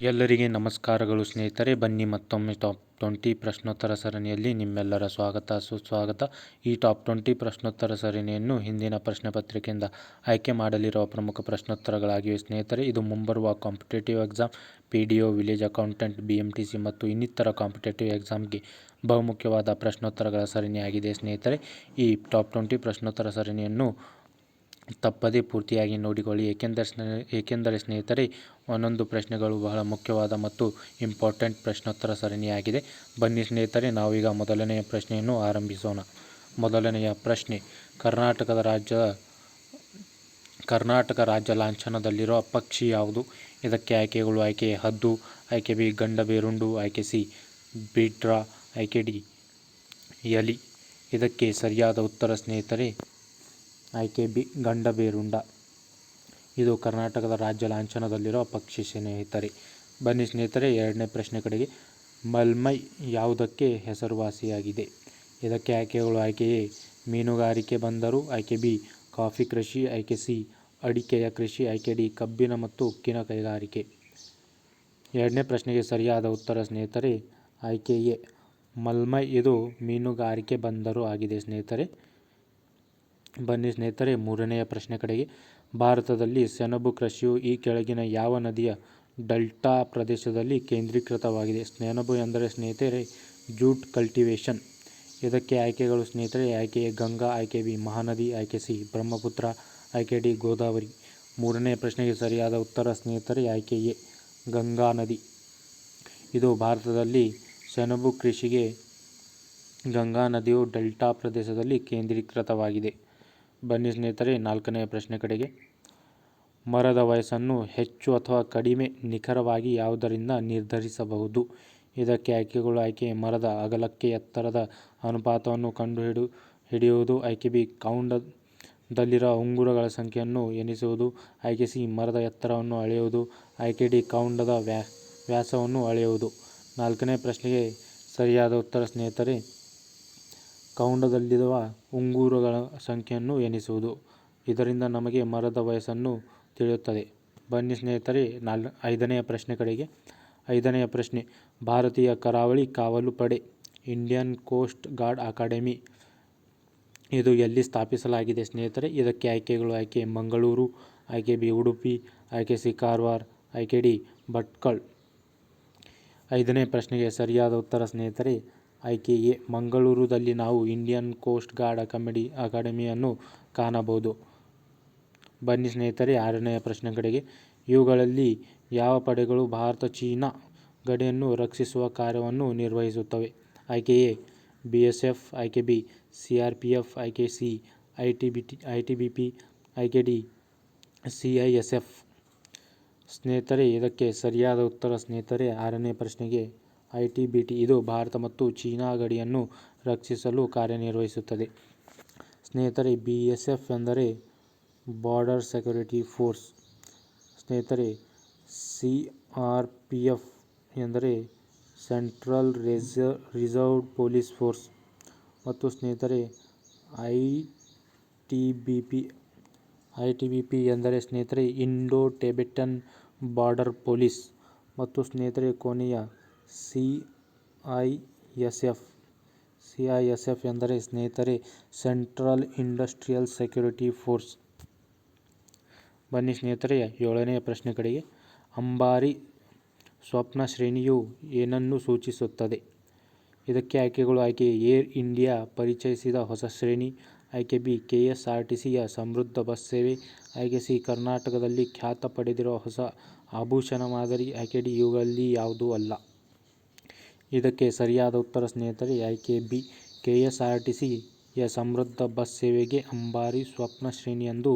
ಎಲ್ಲರಿಗೆ ನಮಸ್ಕಾರಗಳು ಸ್ನೇಹಿತರೆ. ಬನ್ನಿ ಮತ್ತೊಮ್ಮೆ ಟಾಪ್ 20 ಪ್ರಶ್ನೋತ್ತರ ಸರಣಿಯಲ್ಲಿ ನಿಮ್ಮೆಲ್ಲರ ಸ್ವಾಗತ ಸುಸ್ವಾಗತ. ಈ ಟಾಪ್ 20 ಪ್ರಶ್ನೋತ್ತರ ಸರಣಿಯನ್ನು ಹಿಂದಿನ ಪ್ರಶ್ನೆ ಪತ್ರಿಕೆಯಿಂದ ಆಯ್ಕೆ ಮಾಡಲಿರುವ ಪ್ರಮುಖ ಪ್ರಶ್ನೋತ್ತರಗಳಾಗಿವೆ ಸ್ನೇಹಿತರೆ. ಇದು ಮುಂಬರುವ competitive exam, PDO, village accountant, BMTC ಮತ್ತು ಇನ್ನಿತರ ಕಾಂಪಿಟೇಟಿವ್ ಎಕ್ಸಾಮ್ಗೆ ಬಹುಮುಖ್ಯವಾದ ಪ್ರಶ್ನೋತ್ತರಗಳ ಸರಣಿಯಾಗಿದೆ ಸ್ನೇಹಿತರೆ. ಈ ಟಾಪ್ 20 ಪ್ರಶ್ನೋತ್ತರ ಸರಣಿಯನ್ನು ತಪ್ಪದೇ ಪೂರ್ತಿಯಾಗಿ ನೋಡಿಕೊಳ್ಳಿ. ಏಕೆಂದರೆ ಸ್ನೇಹಿತರೆ, ಒಂದೊಂದು ಪ್ರಶ್ನೆಗಳು ಬಹಳ ಮುಖ್ಯವಾದ ಮತ್ತು ಇಂಪಾರ್ಟೆಂಟ್ ಪ್ರಶ್ನೋತ್ತರ ಸರಣಿಯಾಗಿದೆ. ಬನ್ನಿ ಸ್ನೇಹಿತರೆ, ನಾವೀಗ ಮೊದಲನೆಯ ಪ್ರಶ್ನೆಯನ್ನು ಆರಂಭಿಸೋಣ. ಮೊದಲನೆಯ ಪ್ರಶ್ನೆ: ಕರ್ನಾಟಕ ರಾಜ್ಯ ಲಾಂಛನದಲ್ಲಿರುವ ಪಕ್ಷಿ ಯಾವುದು? ಇದಕ್ಕೆ ಆಯ್ಕೆಗಳು: ಆಯ್ಕೆ ಎ ಹದ್ದು, ಆಯ್ಕೆ ಬಿ ಗಂಡಬೇರುಂಡು, ಆಯ್ಕೆ ಸಿ ಬಿಡ್ರ, ಆಯ್ಕೆ ಡಿ ಯಲಿ. ಇದಕ್ಕೆ ಸರಿಯಾದ ಉತ್ತರ ಸ್ನೇಹಿತರೆ ಆಯ್ಕೆ ಬಿ ಗಂಡಬೇರುಂಡ. ಇದು ಕರ್ನಾಟಕದ ರಾಜ್ಯ ಲಾಂಛನದಲ್ಲಿರುವ ಪಕ್ಷಿ ಸ್ನೇಹಿತರೆ. ಬನ್ನಿ ಸ್ನೇಹಿತರೆ, ಎರಡನೇ ಪ್ರಶ್ನೆ ಕಡೆಗೆ. ಮಲ್ಮೈ ಯಾವುದಕ್ಕೆ ಹೆಸರುವಾಸಿಯಾಗಿದೆ? ಇದಕ್ಕೆ ಆಯ್ಕೆಗಳು: ಆಯ್ಕೆ ಎ ಮೀನುಗಾರಿಕೆ ಬಂದರು, ಆಯ್ಕೆ ಬಿ ಕಾಫಿ ಕೃಷಿ, ಆಯ್ಕೆ ಸಿ ಅಡಿಕೆಯ ಕೃಷಿ, ಆಯ್ಕೆ ಡಿ ಕಬ್ಬಿನ ಮತ್ತು ಉಕ್ಕಿನ ಕೈಗಾರಿಕೆ. ಎರಡನೇ ಪ್ರಶ್ನೆಗೆ ಸರಿಯಾದ ಉತ್ತರ ಸ್ನೇಹಿತರೆ ಆಯ್ಕೆ ಎ ಮಲ್ಮೈ. ಇದು ಮೀನುಗಾರಿಕೆ ಬಂದರು ಆಗಿದೆ ಸ್ನೇಹಿತರೆ. ಬನ್ನಿ ಸ್ನೇಹಿತರೆ, ಮೂರನೆಯ ಪ್ರಶ್ನೆ ಕಡೆಗೆ. ಭಾರತದಲ್ಲಿ ಸೆಣಬು ಕೃಷಿಯು ಈ ಕೆಳಗಿನ ಯಾವ ನದಿಯ ಡೆಲ್ಟಾ ಪ್ರದೇಶದಲ್ಲಿ ಕೇಂದ್ರೀಕೃತವಾಗಿದೆ? ಸೆಣಬು ಎಂದರೆ ಸ್ನೇಹಿತರೆ ಜೂಟ್ ಕಲ್ಟಿವೇಶನ್. ಇದಕ್ಕೆ ಆಯ್ಕೆಗಳು ಸ್ನೇಹಿತರೆ: ಆಯ್ಕೆ ಎ ಗಂಗಾ, ಆಯ್ಕೆ ಬಿ ಮಹಾನದಿ, ಆಯ್ಕೆ ಸಿ ಬ್ರಹ್ಮಪುತ್ರ, ಆಯ್ಕೆ ಡಿ ಗೋದಾವರಿ. ಮೂರನೇ ಪ್ರಶ್ನೆಗೆ ಸರಿಯಾದ ಉತ್ತರ ಸ್ನೇಹಿತರೆ ಆಯ್ಕೆ ಎ ಗಂಗಾ ನದಿ. ಇದು ಭಾರತದಲ್ಲಿ ಸೆಣಬು ಕೃಷಿಗೆ ಗಂಗಾ ನದಿಯು ಡೆಲ್ಟಾ ಪ್ರದೇಶದಲ್ಲಿ ಕೇಂದ್ರೀಕೃತವಾಗಿದೆ. ಬನ್ನಿ ಸ್ನೇಹಿತರೆ, ನಾಲ್ಕನೆಯ ಪ್ರಶ್ನೆ ಕಡೆಗೆ. ಮರದ ವಯಸ್ಸನ್ನು ಹೆಚ್ಚು ಅಥವಾ ಕಡಿಮೆ ನಿಖರವಾಗಿ ಯಾವುದರಿಂದ ನಿರ್ಧರಿಸಬಹುದು? ಇದಕ್ಕೆ ಆಯ್ಕೆಗಳು: ಆಯ್ಕೆ ಮರದ ಅಗಲಕ್ಕೆ ಎತ್ತರದ ಅನುಪಾತವನ್ನು ಕಂಡುಹಿಡಿಯುವುದು, ಆಯ್ಕೆ ಬಿ ಕೌಂಡದಲ್ಲಿರುವ ಉಂಗುರಗಳ ಸಂಖ್ಯೆಯನ್ನು ಎಣಿಸುವುದು, ಆಯ್ಕೆ ಸಿ ಮರದ ಎತ್ತರವನ್ನು ಅಳೆಯುವುದು, ಆಯ್ಕೆ ಡಿ ಕೌಂಡದ ವ್ಯಾಸವನ್ನು ಅಳೆಯುವುದು. ನಾಲ್ಕನೇ ಪ್ರಶ್ನೆಗೆ ಸರಿಯಾದ ಉತ್ತರ ಸ್ನೇಹಿತರೆ ಕೌಂಡದಲ್ಲಿರುವ ಉಂಗುರಗಳ ಸಂಖ್ಯೆಯನ್ನು ಎಣಿಸುವುದು. ಇದರಿಂದ ನಮಗೆ ಮರದ ವಯಸ್ಸನ್ನು ತಿಳಿಯುತ್ತದೆ. ಬನ್ನಿ ಸ್ನೇಹಿತರೆ, ಐದನೆಯ ಪ್ರಶ್ನೆ ಕಡೆಗೆ. ಐದನೆಯ ಪ್ರಶ್ನೆ: ಭಾರತೀಯ ಕರಾವಳಿ ಕಾವಲು ಪಡೆ ಇಂಡಿಯನ್ ಕೋಸ್ಟ್ ಗಾರ್ಡ್ ಅಕಾಡೆಮಿ ಇದು ಎಲ್ಲಿ ಸ್ಥಾಪಿಸಲಾಗಿದೆ ಸ್ನೇಹಿತರೆ? ಇದಕ್ಕೆ ಆಯ್ಕೆಗಳು: ಆಯ್ಕೆ ಮಂಗಳೂರು, ಆಯ್ಕೆ ಬಿ ಉಡುಪಿ, ಆಯ್ಕೆ ಸಿ ಕಾರವಾರ, ಆಯ್ಕೆ ಡಿ ಭಟ್ಕಳ. ಐದನೇ ಪ್ರಶ್ನೆಗೆ ಸರಿಯಾದ ಉತ್ತರ ಸ್ನೇಹಿತರೆ ಆಯ್ಕೆ ಎ ಮಂಗಳೂರುದಲ್ಲಿ ನಾವು ಇಂಡಿಯನ್ ಕೋಸ್ಟ್ ಗಾರ್ಡ್ ಅಕಾಡೆಮಿಯನ್ನು ಕಾಣಬಹುದು. ಬನ್ನಿ ಸ್ನೇಹಿತರೆ, ಆರನೆಯ ಪ್ರಶ್ನೆ ಕಡೆಗೆ. ಇವುಗಳಲ್ಲಿ ಯಾವ ಪಡೆಗಳು ಭಾರತ-ಚೀನಾ ಗಡಿಯನ್ನು ರಕ್ಷಿಸುವ ಕಾರ್ಯವನ್ನು ನಿರ್ವಹಿಸುತ್ತವೆ? ಆಯ್ಕೆ ಎ BSF, ಆಯ್ಕೆ ಬಿ CRPF, ಆಯ್ಕೆ ಸಿ ITBP, ಆಯ್ಕೆ ಡಿ CISF. ಸ್ನೇಹಿತರೆ, ಇದಕ್ಕೆ ಸರಿಯಾದ ಉತ್ತರ ಸ್ನೇಹಿತರೆ ಆರನೇ ಪ್ರಶ್ನೆಗೆ ITBT. ಇದು ಭಾರತ ಮತ್ತು ಚೀನಾ ಗಡಿಯನ್ನು ರಕ್ಷಿಸಲು ಕಾರ್ಯನಿರ್ವಹಿಸುತ್ತದೆ. ಸ್ನೇಹಿತರೆ, BSF ಎಂದರೆ ಬಾರ್ಡರ್ ಸೆಕ್ಯೂರಿಟಿ ಫೋರ್ಸ್. ಸ್ನೇಹಿತರೆ, CRPF ಎಂದರೆ ಸೆಂಟ್ರಲ್ ರಿಸರ್ವ್ಡ್ ಪೊಲೀಸ್ ಫೋರ್ಸ್ ಮತ್ತು ಸ್ನೇಹಿತರೆ ITBP ಎಂದರೆ ಸ್ನೇಹಿತರೆ ಇಂಡೋ ಟಿಬೆಟನ್ ಬಾರ್ಡರ್ ಪೊಲೀಸ್ ಮತ್ತು ಸ್ನೇಹಿತರೆ ಕೊನೆಯ CISF ಎಂದರೆ ಸ್ನೇಹಿತರೆ ಸೆಂಟ್ರಲ್ ಇಂಡಸ್ಟ್ರಿಯಲ್ ಸೆಕ್ಯೂರಿಟಿ ಫೋರ್ಸ್. ಬನ್ನಿ ಸ್ನೇಹಿತರೆ, ಏಳನೆಯ ಪ್ರಶ್ನೆ ಕಡೆಗೆ. ಅಂಬಾರಿ ಸ್ವಪ್ನ ಶ್ರೇಣಿಯು ಏನನ್ನು ಸೂಚಿಸುತ್ತದೆ? ಇದಕ್ಕೆ ಆಯ್ಕೆಗಳು: ಆಯ್ಕೆ ಏರ್ ಇಂಡಿಯಾ ಪರಿಚಯಿಸಿದ ಹೊಸ ಶ್ರೇಣಿ, ಆಯ್ಕೆ ಬಿ KSRTCಯ ಸಮೃದ್ಧ ಬಸ್ ಸೇವೆ, ಆಯ್ಕೆ ಸಿ ಕರ್ನಾಟಕದಲ್ಲಿ ಖ್ಯಾತ ಪಡೆದಿರುವ ಹೊಸ ಆಭೂಷಣ ಮಾದರಿ, ಆಯ್ಕೆ ಡಿ ಇವುಗಳಲ್ಲಿ ಯಾವುದೂ ಅಲ್ಲ. ಇದಕ್ಕೆ ಸರಿಯಾದ ಉತ್ತರ ಸ್ನೇಹಿತರೆ ಆಯ್ಕೆ ಬಿ KSRTCಯ ಸಮೃದ್ಧ ಬಸ್ ಸೇವೆಗೆ ಅಂಬಾರಿ ಸ್ವಪ್ನ ಶ್ರೇಣಿ ಎಂದು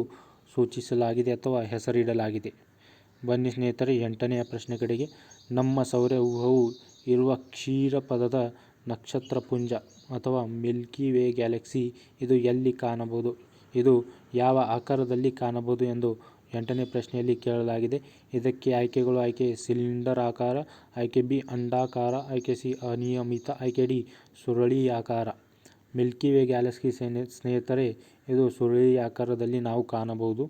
ಸೂಚಿಸಲಾಗಿದೆ ಅಥವಾ ಹೆಸರಿಡಲಾಗಿದೆ. ಬನ್ನಿ ಸ್ನೇಹಿತರೆ, ಎಂಟನೆಯ ಪ್ರಶ್ನೆ ಕಡೆಗೆ. ನಮ್ಮ ಸೌರವ್ಯೂಹವು ಇರುವ ಕ್ಷೀರಪಥದ ನಕ್ಷತ್ರಪುಂಜ ಅಥವಾ ಮಿಲ್ಕಿ ವೇ ಗ್ಯಾಲಕ್ಸಿ ಇದು ಎಲ್ಲಿ ಕಾಣಬಹುದು? ಇದು ಯಾವ ಆಕಾರದಲ್ಲಿ ಕಾಣಬಹುದು ಎಂದು ಎಂಟನೇ ಪ್ರಶ್ನೆಯಲ್ಲಿ ಕೇಳಲಾಗಿದೆ. ಇದಕ್ಕೆ ಆಯ್ಕೆಗಳು: ಆಯ್ಕೆ ಸಿಲಿಂಡರಾಕಾರ, ಆಯ್ಕೆ ಬಿ ಅಂಡಾಕಾರ, ಆಯ್ಕೆ ಸಿ ಅನಿಯಮಿತ, ಆಯ್ಕೆ ಡಿ ಸುರುಳಿಯಾಕಾರ. ಮಿಲ್ಕಿ ವೇ ಗ್ಯಾಲಕ್ಸಿ ಸ್ನೇಹಿತರೆ ಇದು ಸುರುಳಿಯಾಕಾರದಲ್ಲಿ ನಾವು ಕಾಣಬಹುದು.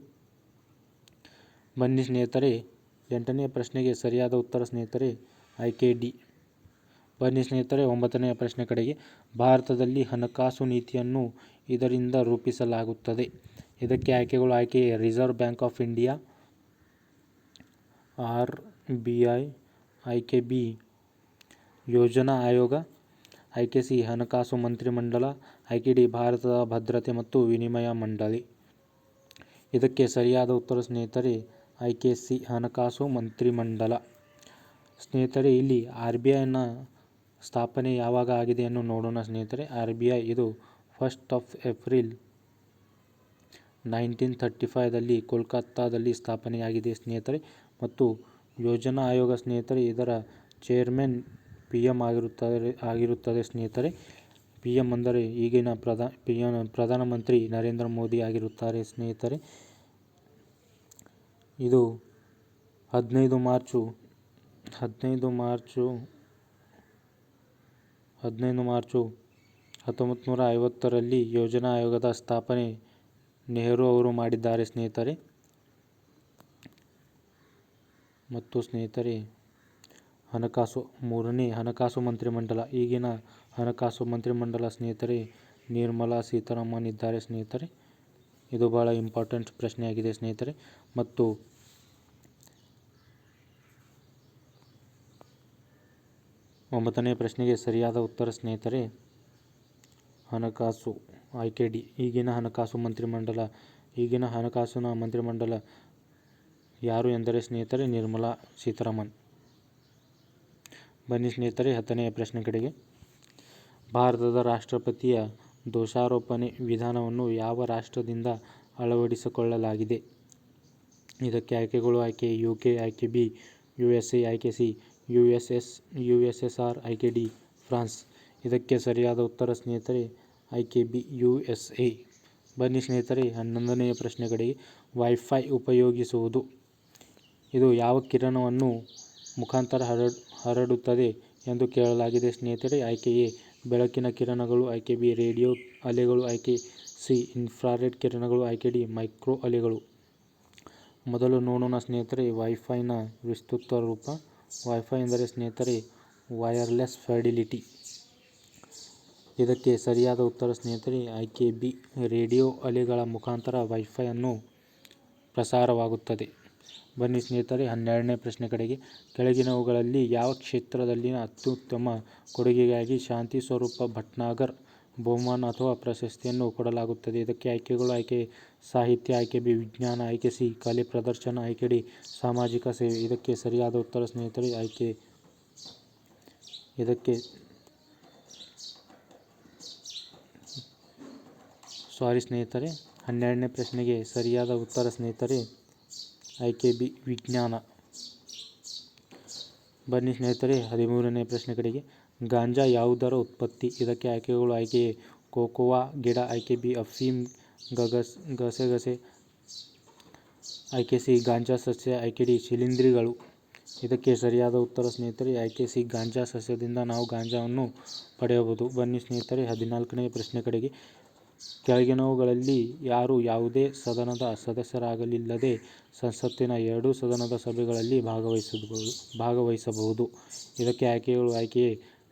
ಬನ್ನಿ ಸ್ನೇಹಿತರೆ, 8ನೇ ಪ್ರಶ್ನೆಗೆ ಸರಿಯಾದ ಉತ್ತರ ಸ್ನೇಹಿತರೆ ಆಯ್ಕೆ ಡಿ. ಬನ್ನಿ ಸ್ನೇಹಿತರೆ 9ನೇ ಪ್ರಶ್ನೆ ಕಡೆಗೆ. ಭಾರತದಲ್ಲಿ ಹಣಕಾಸು ನೀತಿಯನ್ನು ಇದರಿಂದ ರೂಪಿಸಲಾಗುತ್ತದೆ. ಇದಕ್ಕೆ ಆಯ್ಕೆಗಳು ಆಯ್ಕೆ A reserve bank of India, RBI, ಆಯ್ಕೆ ಬಿ ಯೋಜನಾ ಆಯೋಗ, ಆಯ್ಕೆ ಸಿ ಹಣಕಾಸು ಮಂತ್ರಿಮಂಡಲ, ಆಯ್ಕೆ ಡಿ ಭಾರತದ ಭದ್ರತೆ ಮತ್ತು ವಿನಿಮಯ ಮಂಡಳಿ. ಇದಕ್ಕೆ ಸರಿಯಾದ ಉತ್ತರ ಸ್ನೇಹಿತರೆ ಆಯ್ಕೆ ಸಿ ಹಣಕಾಸು ಮಂತ್ರಿಮಂಡಲ. ಸ್ನೇಹಿತರೆ ಇಲ್ಲಿ RBIನ ಸ್ಥಾಪನೆ ಯಾವಾಗ ಆಗಿದೆ ಎಂದು ನೋಡೋಣ ಸ್ನೇಹಿತರೆ. RBI ಇದು 1st ಏಪ್ರಿಲ್ 1935ದಲ್ಲಿ ಕೋಲ್ಕತ್ತಾದಲ್ಲಿ ಸ್ಥಾಪನೆಯಾಗಿದೆ ಸ್ನೇಹಿತರೆ. ಮತ್ತು ಯೋಜನಾ ಆಯೋಗ ಸ್ನೇಹಿತರೆ ಇದರ ಚೇರ್ಮನ್ PM ಆಗಿರುತ್ತದೆ ಸ್ನೇಹಿತರೆ. PM ಅಂದರೆ ಈಗಿನ ಪ್ರಧಾನಮಂತ್ರಿ ನರೇಂದ್ರ ಮೋದಿ ಆಗಿರುತ್ತಾರೆ ಸ್ನೇಹಿತರೆ. ಇದು 15 ಮಾರ್ಚ್ 1950ರಲ್ಲಿ ಯೋಜನಾ ಆಯೋಗದ ಸ್ಥಾಪನೆ ನೆಹರು ಅವರು ಮಾಡಿದ್ದಾರೆ ಸ್ನೇಹಿತರೆ. ಮತ್ತು ಸ್ನೇಹಿತರೆ ಮೂರನೇ ಹಣಕಾಸು ಮಂತ್ರಿಮಂಡಲ. ಈಗಿನ ಹಣಕಾಸು ಮಂತ್ರಿಮಂಡಲ ಸ್ನೇಹಿತರೆ ನಿರ್ಮಲಾ ಸೀತಾರಾಮನ್ ಇದ್ದಾರೆ ಸ್ನೇಹಿತರೆ. ಇದು ಬಹಳ ಇಂಪಾರ್ಟೆಂಟ್ ಪ್ರಶ್ನೆಯಾಗಿದೆ ಸ್ನೇಹಿತರೆ. ಮತ್ತು 9ನೇ ಪ್ರಶ್ನೆಗೆ ಸರಿಯಾದ ಉತ್ತರ ಸ್ನೇಹಿತರೆ ಹಣಕಾಸು ಆಯ್ಕೆ ಡಿ. ಈಗಿನ ಹಣಕಾಸಿನ ಮಂತ್ರಿಮಂಡಲ ಯಾರು ಎಂದರೆ ಸ್ನೇಹಿತರೆ ನಿರ್ಮಲಾ ಸೀತಾರಾಮನ್. ಬನ್ನಿ ಸ್ನೇಹಿತರೆ 10ನೇ ಪ್ರಶ್ನೆ ಕಡೆಗೆ. ಭಾರತದ ರಾಷ್ಟ್ರಪತಿಯ ದೋಷಾರೋಪಣೆ ವಿಧಾನವನ್ನು ಯಾವ ರಾಷ್ಟ್ರದಿಂದ ಅಳವಡಿಸಿಕೊಳ್ಳಲಾಗಿದೆ. ಇದಕ್ಕೆ ಆಯ್ಕೆಗಳು ಆಯ್ಕೆ UK, ಆಯ್ಕೆ ಬಿ USA, ಆಯ್ಕೆ ಸಿ USSR, ಆಯ್ಕೆ ಡಿ ಫ್ರಾನ್ಸ್. ಇದಕ್ಕೆ ಸರಿಯಾದ ಉತ್ತರ ಸ್ನೇಹಿತರೆ ಆಯ್ಕೆ ಬಿ USA. ಬನ್ನಿ ಸ್ನೇಹಿತರೆ 11ನೇ ಪ್ರಶ್ನೆ ಕಡೆಗೆ. ವೈಫೈ ಉಪಯೋಗಿಸುವುದು ಇದು ಯಾವ ಕಿರಣವನ್ನು ಮುಖಾಂತರ ಹರಡುತ್ತದೆ ಎಂದು ಕೇಳಲಾಗಿದೆ ಸ್ನೇಹಿತರೆ. ಆಯ್ಕೆ ಎ ಬೆಳಕಿನ ಕಿರಣಗಳು, ಆಯ್ಕೆ ಬಿ ರೇಡಿಯೋ ಅಲೆಗಳು, ಆಯ್ಕೆ ಸಿ ಇನ್ಫ್ರಾರೆಡ್ ಕಿರಣಗಳು, ಆಯ್ಕೆ ಡಿ ಮೈಕ್ರೋ ಅಲೆಗಳು. ಮೊದಲು ನೋಡೋಣ ಸ್ನೇಹಿತರೆ ವೈಫೈನ ವಿಸ್ತೃತ ರೂಪ. ವೈಫೈ ಎಂದರೆ ಸ್ನೇಹಿತರೆ ವೈರ್ಲೆಸ್ ಫಿಡೆಲಿಟಿ. ಇದಕ್ಕೆ ಸರಿಯಾದ ಉತ್ತರ ಸ್ನೇಹಿತರೆ ಆಯ್ಕೆ ಬಿ ರೇಡಿಯೋ ಅಲೆಗಳ ಮುಖಾಂತರ ವೈಫೈ ಅನ್ನು ಪ್ರಸಾರವಾಗುತ್ತದೆ. ಬನ್ನಿ ಸ್ನೇಹಿತರೆ 12ನೇ ಪ್ರಶ್ನೆ ಕಡೆಗೆ. ಕೆಳಗಿನವುಗಳಲ್ಲಿ ಯಾವ ಕ್ಷೇತ್ರದಲ್ಲಿನ ಅತ್ಯುತ್ತಮ ಕೊಡುಗೆಗಾಗಿ ಶಾಂತಿ ಸ್ವರೂಪ್ ಭಟ್ನಾಗರ್ ಬಹುಮಾನ ಅಥವಾ ಪ್ರಶಸ್ತಿಯನ್ನು ಕೊಡಲಾಗುತ್ತದೆ. ಇದಕ್ಕೆ ಆಯ್ಕೆಗಳು ಆಯ್ಕೆ ಸಾಹಿತ್ಯ, ಆಯ್ಕೆ ಬಿ ವಿಜ್ಞಾನ, ಆಯ್ಕೆ ಸಿ ಕಲೆ ಪ್ರದರ್ಶನ, ಆಯ್ಕೆ ಡಿ ಸಾಮಾಜಿಕ ಸೇವೆ. ಇದಕ್ಕೆ ಸರಿಯಾದ ಉತ್ತರ ಸ್ನೇಹಿತರೆ ಸ್ನೇಹಿತರೆ 12ನೇ ಪ್ರಶ್ನೆಗೆ ಸರಿಯಾದ ಉತ್ತರ ಸ್ನೇಹಿತರೆ ಆಯ್ಕೆ ಬಿ ವಿಜ್ಞಾನ. ಬನ್ನಿ ಸ್ನೇಹಿತರೆ 13ನೇ ಪ್ರಶ್ನೆ ಕಡೆಗೆ. ಗಾಂಜಾ ಯಾವುದರ ಉತ್ಪತ್ತಿ. ಇದಕ್ಕೆ ಆಯ್ಕೆಗಳು ಆಯ್ಕೆ ಎ ಕೋಕೋವಾ ಗಿಡ, ಆಯ್ಕೆ ಬಿ ಅಫೀಮ್ ಗಸಗಸೆ, ಆಯ್ಕೆ ಸಿ ಗಾಂಜಾ ಸಸ್ಯ, ಆಯ್ಕೆ ಡಿ ಶಿಲೀಂಧ್ರಗಳು. ಇದಕ್ಕೆ ಸರಿಯಾದ ಉತ್ತರ ಸ್ನೇಹಿತರೆ ಆಯ್ಕೆ ಸಿ ಗಾಂಜಾ ಸಸ್ಯದಿಂದ ನಾವು ಗಾಂಜಾವನ್ನು ಪಡೆಯಬಹುದು. ಬನ್ನಿ ಸ್ನೇಹಿತರೆ 14ನೇ ಪ್ರಶ್ನೆ ಕಡೆಗೆ. ಕೆಳಗಿನವುಗಳಲ್ಲಿ ಯಾರು ಯಾವುದೇ ಸದನದ ಸದಸ್ಯರಾಗಲಿಲ್ಲದೆ ಸಂಸತ್ತಿನ ಎರಡೂ ಸದನದ ಸಭೆಗಳಲ್ಲಿ ಭಾಗವಹಿಸಬಹುದು. ಇದಕ್ಕೆ ಆಯ್ಕೆಗಳು ಆಯ್ಕೆ A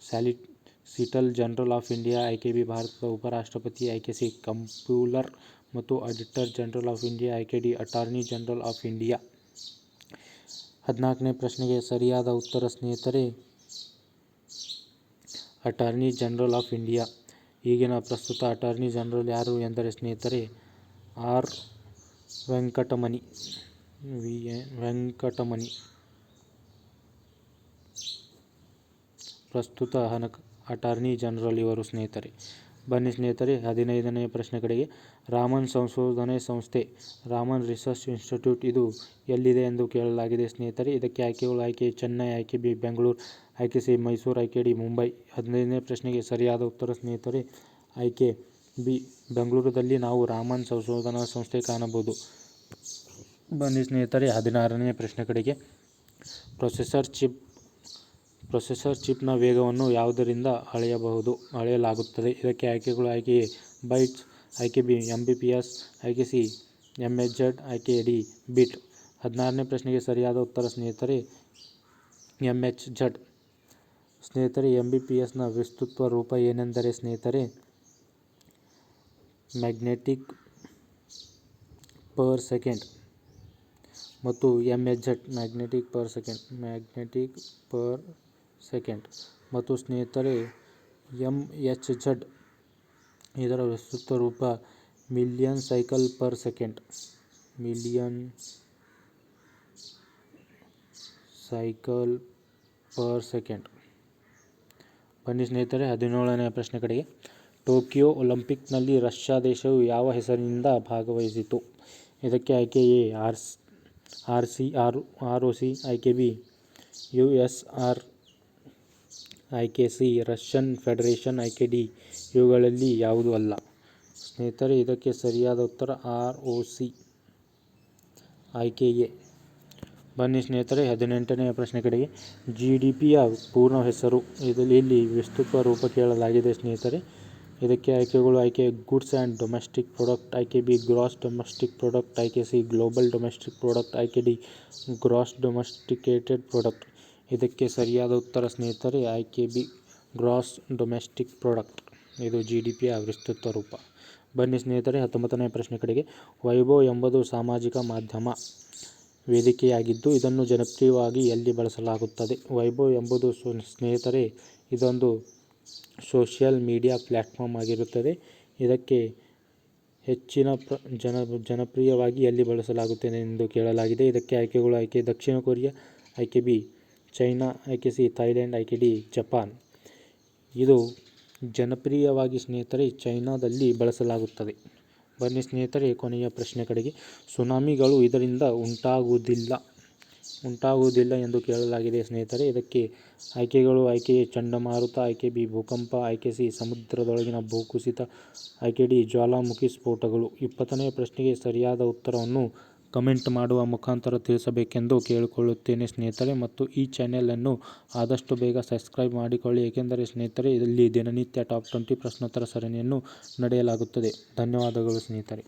solicitor general of India, ಆಯ್ಕೆ ಬಿ ಭಾರತದ ಉಪರಾಷ್ಟ್ರಪತಿ, ಆಯ್ಕೆ ಸಿ ಕಂಪ್ಟ್ರೋಲರ್ ಮತ್ತು ಆಡಿಟರ್ ಜನರಲ್ ಆಫ್ ಇಂಡಿಯಾ, ಆಯ್ಕೆ D attorney general of India. 14ನೇ ಪ್ರಶ್ನೆಗೆ ಸರಿಯಾದ ಉತ್ತರ ಸ್ನೇಹಿತರೆ ಅಟಾರ್ನಿ ಜನರಲ್ ಆಫ್ ಇಂಡಿಯಾ. ಈಗಿನ ಪ್ರಸ್ತುತ ಅಟಾರ್ನಿ ಜನರಲ್ ಯಾರು ಎಂದರೆ ಸ್ನೇಹಿತರೆ ಆರ್ ವೆಂಕಟಮಣಿ. ಪ್ರಸ್ತುತ ಅಟಾರ್ನಿ ಜನರಲ್ ಇವರು ಸ್ನೇಹಿತರೆ. ಬನ್ನಿ ಸ್ನೇಹಿತರೆ 15ನೇ ಪ್ರಶ್ನೆ ಕಡೆಗೆ. ರಾಮನ್ ಸಂಶೋಧನೆ ಸಂಸ್ಥೆ, ರಾಮನ್ ರಿಸರ್ಚ್ ಇನ್ಸ್ಟಿಟ್ಯೂಟ್ ಇದು ಎಲ್ಲಿದೆ ಎಂದು ಕೇಳಲಾಗಿದೆ ಸ್ನೇಹಿತರೆ. ಇದಕ್ಕೆ ಆಯ್ಕೆಗಳು ಆಯ್ಕೆ ಚೆನ್ನೈ, ಆಯ್ಕೆ ಬಿ ಬೆಂಗಳೂರು, ಆಯ್ಕೆ ಸಿ ಮೈಸೂರು, ಆಯ್ಕೆ ಡಿ ಮುಂಬೈ. 15ನೇ ಪ್ರಶ್ನೆಗೆ ಸರಿಯಾದ ಉತ್ತರ ಸ್ನೇಹಿತರೆ ಆಯ್ಕೆ ಬಿ ಬೆಂಗಳೂರಲ್ಲಿ ನಾವು ರಾಮನ್ ಸಂಶೋಧನಾ ಸಂಸ್ಥೆ ಕಾಣಬಹುದು. ಬನ್ನಿ ಸ್ನೇಹಿತರೆ 16ನೇ ಪ್ರಶ್ನೆ ಕಡೆಗೆ. ಪ್ರೊಸೆಸರ್ ಚಿಪ್ನ ವೇಗವನ್ನು ಯಾವುದರಿಂದ ಅಳೆಯಲಾಗುತ್ತದೆ. ಇದಕ್ಕೆ ಆಯ್ಕೆಗಳು ಆಯ್ಕೆ ಎ ಬೈಟ್ಸ್, ಆಯ್ಕೆ ಬಿ Mbps, ಆಯ್ಕೆ ಸಿ mHz, ಆಯ್ಕೆ ಡಿ ಬಿಟ್. 16ನೇ ಪ್ರಶ್ನೆಗೆ ಸರಿಯಾದ ಉತ್ತರ ಸ್ನೇಹಿತರೆ MHz. ಸ್ನೇಹಿತರೆ MBPSನ ವಿಸ್ತೃತ ರೂಪ ಏನೆಂದರೆ ಸ್ನೇಹಿತರೆ ಮ್ಯಾಗ್ನೆಟಿಕ್ ಪರ್ ಸೆಕೆಂಡ್ ಮತ್ತು MHz ಮ್ಯಾಗ್ನೆಟಿಕ್ ಪರ್ ಸೆಕೆಂಡ್ ಮತ್ತು ಸ್ನೇಹಿತರೆ MHz ಇದರ ವಿಸ್ತೃತ ರೂಪ ಮಿಲಿಯನ್ ಸೈಕಲ್ ಪರ್ ಸೆಕೆಂಡ್. ಬನ್ನಿ ಸ್ನೇಹಿತರೆ 17ನೇ ಪ್ರಶ್ನೆ ಕಡೆಗೆ. ಟೋಕಿಯೋ ಒಲಿಂಪಿಕ್ನಲ್ಲಿ ರಷ್ಯಾ ದೇಶವು ಯಾವ ಹೆಸರಿನಿಂದ ಭಾಗವಹಿಸಿತು? ಇದಕ್ಕೆ ಆಯ್ಕೆ ಎ ROC, ಆಯ್ಕೆ ಬಿ USR, ಆಯ್ಕೆ ಸಿ ರಷ್ಯನ್ ಫೆಡರೇಷನ್, ಆಯ್ಕೆ ಡಿ ಇವುಗಳಲ್ಲಿ ಯಾವುದು ಅಲ್ಲ? ಸ್ನೇಹಿತರೆ ಇದಕ್ಕೆ ಸರಿಯಾದ ಉತ್ತರ ROC, ಆಯ್ಕೆ ಎ. ಬನ್ನಿ ಸ್ನೇಹಿತರೆ 18ನೇ ಪ್ರಶ್ನೆ ಕಡೆಗೆ. GDPಯ ಪೂರ್ಣ ಹೆಸರು ಇಲ್ಲಿ ವಿಸ್ತೃತ ರೂಪ ಕೇಳಲಾಗಿದೆ ಸ್ನೇಹಿತರೆ. ಇದಕ್ಕೆ ಆಯ್ಕೆಗಳು ಆಯ್ಕೆ ಗುಡ್ಸ್ ಆ್ಯಂಡ್ ಡೊಮೆಸ್ಟಿಕ್ ಪ್ರಾಡಕ್ಟ್, ಆಯ್ಕೆ ಬಿ ಗ್ರಾಸ್ ಡೊಮೆಸ್ಟಿಕ್ ಪ್ರಾಡಕ್ಟ್, ಆಯ್ಕೆ ಸಿ ಗ್ಲೋಬಲ್ ಡೊಮೆಸ್ಟಿಕ್ ಪ್ರಾಡಕ್ಟ್, ಆಯ್ಕೆ ಡಿ ಗ್ರಾಸ್ ಡೊಮೆಸ್ಟಿಕೇಟೆಡ್ ಪ್ರಾಡಕ್ಟ್. ಇದಕ್ಕೆ ಸರಿಯಾದ ಉತ್ತರ ಸ್ನೇಹಿತರೆ ಆಯ್ಕೆ ಬಿ ಗ್ರಾಸ್ ಡೊಮೆಸ್ಟಿಕ್ ಪ್ರಾಡಕ್ಟ್. ಇದು GDPಯ ವಿಸ್ತೃತ ರೂಪ. ಬನ್ನಿ ಸ್ನೇಹಿತರೆ 19ನೇ ಪ್ರಶ್ನೆ ಕಡೆಗೆ. ವೈಬೋ ಎಂಬುದು ಸಾಮಾಜಿಕ ಮಾಧ್ಯಮ ವೇದಿಕೆಯಾಗಿದ್ದು ಇದನ್ನು ಜನಪ್ರಿಯವಾಗಿ ಎಲ್ಲಿ ಬಳಸಲಾಗುತ್ತದೆ? ವೈಬೋ ಎಂಬುದು ಸ್ನೇಹಿತರೆ ಇದೊಂದು ಸೋಷಿಯಲ್ ಮೀಡಿಯಾ ಪ್ಲ್ಯಾಟ್ಫಾರ್ಮ್ ಆಗಿರುತ್ತದೆ. ಇದಕ್ಕೆ ಹೆಚ್ಚಿನ ಜನಪ್ರಿಯವಾಗಿ ಎಲ್ಲಿ ಬಳಸಲಾಗುತ್ತದೆ ಎಂದು ಕೇಳಲಾಗಿದೆ. ಇದಕ್ಕೆ ಆಯ್ಕೆಗಳು ಆಯ್ಕೆ ದಕ್ಷಿಣ ಕೊರಿಯಾ, ಆಯ್ಕೆ ಬಿ ಚೈನಾ, ಆಯ್ಕೆ ಸಿ ಥೈಲ್ಯಾಂಡ್, ಆಯ್ಕೆ ಡಿ ಜಪಾನ್. ಇದು ಜನಪ್ರಿಯವಾಗಿ ಸ್ನೇಹಿತರೆ ಚೈನಾದಲ್ಲಿ ಬಳಸಲಾಗುತ್ತದೆ. ಬನ್ನಿ ಸ್ನೇಹಿತರೆ ಕೊನೆಯ ಪ್ರಶ್ನೆ ಕಡೆಗೆ. ಸುನಾಮಿಗಳು ಇದರಿಂದ ಉಂಟಾಗುವುದಿಲ್ಲ ಎಂದು ಕೇಳಲಾಗಿದೆ ಸ್ನೇಹಿತರೆ. ಇದಕ್ಕೆ ಆಯ್ಕೆಗಳು ಆಯ್ಕೆ ಎ ಚಂಡಮಾರುತ, ಆಯ್ಕೆ ಬಿ ಭೂಕಂಪ, ಆಯ್ಕೆ ಸಿ ಸಮುದ್ರದೊಳಗಿನ ಭೂಕುಸಿತ, ಆಯ್ಕೆ ಡಿ ಜ್ವಾಲಾಮುಖಿ ಸ್ಫೋಟಗಳು. 20ನೇ ಪ್ರಶ್ನೆಗೆ ಸರಿಯಾದ ಉತ್ತರವನ್ನು ಕಮೆಂಟ್ ಮಾಡುವ ಮುಖಾಂತರ ತಿಳಿಸಬೇಕೆಂದು ಕೇಳಿಕೊಳ್ಳುತ್ತೇನೆ ಸ್ನೇಹಿತರೆ. ಮತ್ತು ಈ ಚಾನೆಲನ್ನು ಆದಷ್ಟು ಬೇಗ ಸಬ್ಸ್ಕ್ರೈಬ್ ಮಾಡಿಕೊಳ್ಳಿ, ಏಕೆಂದರೆ ಸ್ನೇಹಿತರೆ ಇಲ್ಲಿ ದಿನನಿತ್ಯ ಟಾಪ್ 20 ಪ್ರಶ್ನೋತ್ತರ ಸರಣಿಯನ್ನು ನಡೆಸಲಾಗುತ್ತದೆ. ಧನ್ಯವಾದಗಳು ಸ್ನೇಹಿತರೆ.